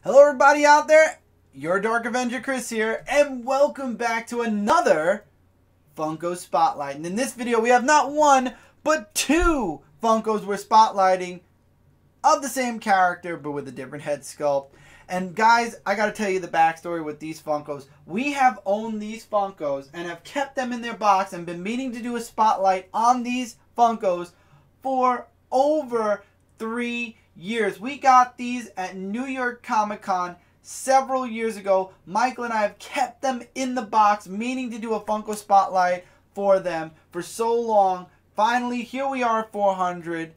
Hello everybody out there, your Dark Avenger Chris here, and welcome back to another Funko Spotlight. And in this video we have not one, but two Funkos we're spotlighting of the same character, but with a different head sculpt. And guys, I gotta tell you the backstory with these Funkos. We have owned these Funkos and have kept them in their box and been meaning to do a spotlight on these Funkos for over 3 years. We got these at New York Comic Con several years ago. Michael and I have kept them in the box, meaning to do a Funko spotlight for them for so long. Finally, here we are at 400,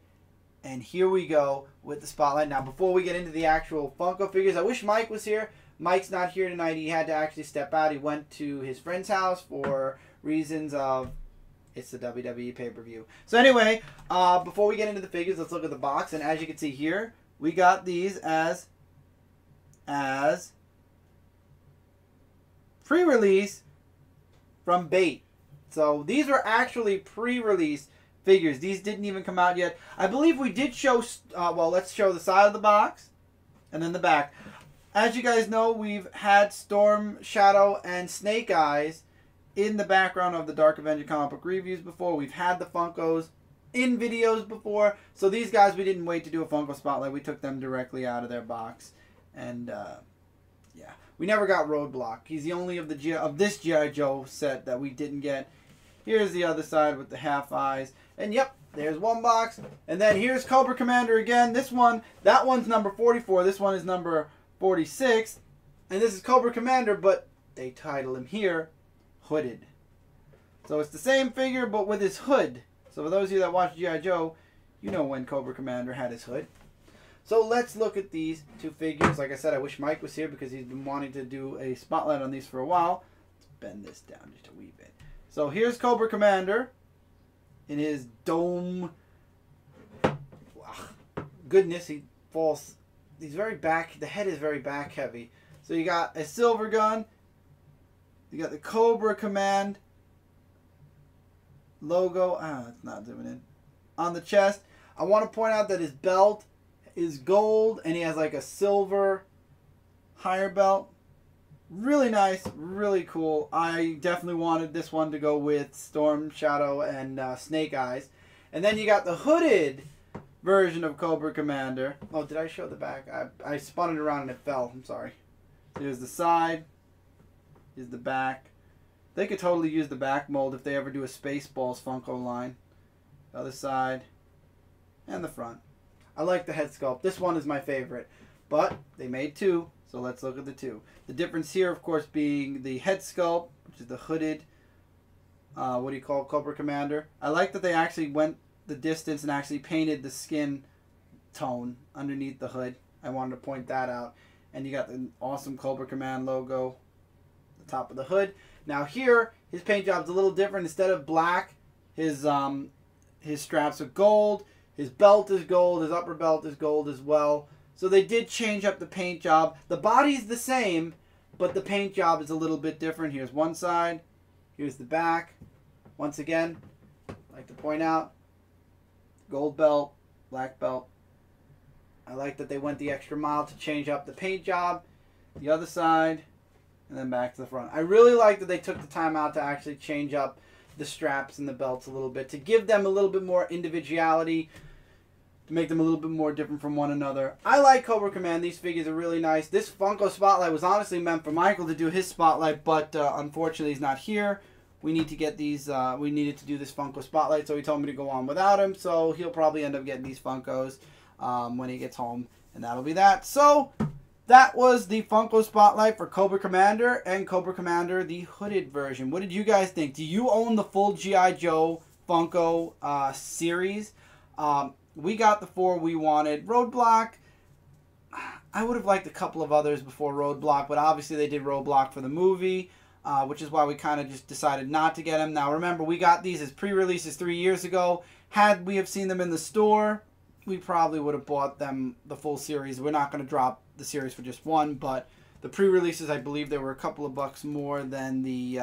and here we go with the spotlight. Now, before we get into the actual Funko figures, I wish Mike was here. Mike's not here tonight. He had to actually step out. He went to his friend's house for reasons of it's the WWE pay-per-view. So anyway, before we get into the figures, let's look at the box. And as you can see here, we got these as pre-release from Bait. So these were actually pre-release figures. These didn't even come out yet. I believe we did show, well, let's show the side of the box and then the back. As you guys know, we've had Storm, Shadow, and Snake Eyes in the background of the Dark Avenger comic book reviews before. We've had the Funkos in videos before. So these guys, we didn't wait to do a Funko spotlight. We took them directly out of their box. And yeah, we never got Roadblock. He's the only of this G.I. Joe set that we didn't get. Here's the other side with the half eyes. And yep, there's one box. And then here's Cobra Commander again. This one, that one's number 44. This one is number 46. And this is Cobra Commander, but they title him here Hooded. So it's the same figure, but with his hood. So for those of you that watch G.I. Joe, you know when Cobra Commander had his hood. So let's look at these two figures. Like I said, I wish Mike was here because he's been wanting to do a spotlight on these for a while. Let's bend this down just a wee bit. So here's Cobra Commander in his dome. Goodness, he falls. He's very back. The head is very back heavy. So you got a silver gun. You got the Cobra Command logo. It's not zooming in. On the chest. I want to point out that his belt is gold and he has like a silver higher belt. Really nice, really cool. I definitely wanted this one to go with Storm, Shadow, and Snake Eyes. And then you got the hooded version of Cobra Commander. Oh, did I show the back? I spun it around and it fell. I'm sorry. Here's the side. Here's the back. They could totally use the back mold if they ever do a Spaceballs Funko line. The other side. And the front. I like the head sculpt. This one is my favorite. But they made two. So let's look at the two. The difference here, of course, being the head sculpt, which is the hooded, what do you call it, Cobra Commander. I like that they actually went the distance and actually painted the skin tone underneath the hood. I wanted to point that out. And you got the awesome Cobra Command logo at the top of the hood. Now here, his paint job's a little different. Instead of black, his straps are gold. His belt is gold. His upper belt is gold as well. So they did change up the paint job. The body's the same, but the paint job is a little bit different. Here's one side. Here's the back. Once again, I'd like to point out, gold belt, black belt. I like that they went the extra mile to change up the paint job. The other side, and then back to the front. I really like that they took the time out to actually change up the straps and the belts a little bit, to give them a little bit more individuality, to make them a little bit more different from one another. I like Cobra Command. These figures are really nice. This Funko Spotlight was honestly meant for Michael to do his spotlight, but unfortunately he's not here. We need to get these, we needed to do this Funko Spotlight, so he told me to go on without him, so he'll probably end up getting these Funkos when he gets home, and that'll be that. So that was the Funko Spotlight for Cobra Commander and Cobra Commander, the hooded version. What did you guys think? Do you own the full G.I. Joe Funko series? We got the 4 we wanted. Roadblock, I would have liked a couple of others before Roadblock, but obviously they did Roadblock for the movie, which is why we kind of just decided not to get him. Now remember, we got these as pre-releases 3 years ago. Had we have seen them in the store, we probably would have bought them the full series. We're not going to drop the series for just one, but the pre-releases, I believe they were a couple of bucks more than the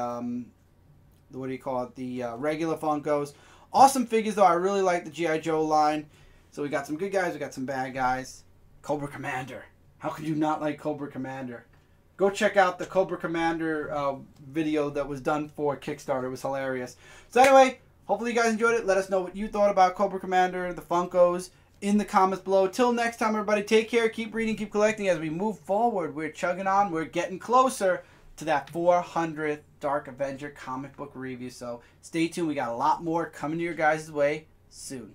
what do you call it, the regular Funkos. Awesome figures though. I really like the G.I. Joe line. So we got some good guys, we got some bad guys. Cobra Commander. How could you not like Cobra Commander? Go check out the Cobra Commander video that was done for Kickstarter. It was hilarious. So anyway, hopefully you guys enjoyed it. Let us know what you thought about Cobra Commander, the Funkos, in the comments below. Till next time, everybody, take care, keep reading, keep collecting. As we move forward, we're chugging on. We're getting closer to that 400th Dark Avenger comic book review. So stay tuned. We got a lot more coming to your guys' way soon.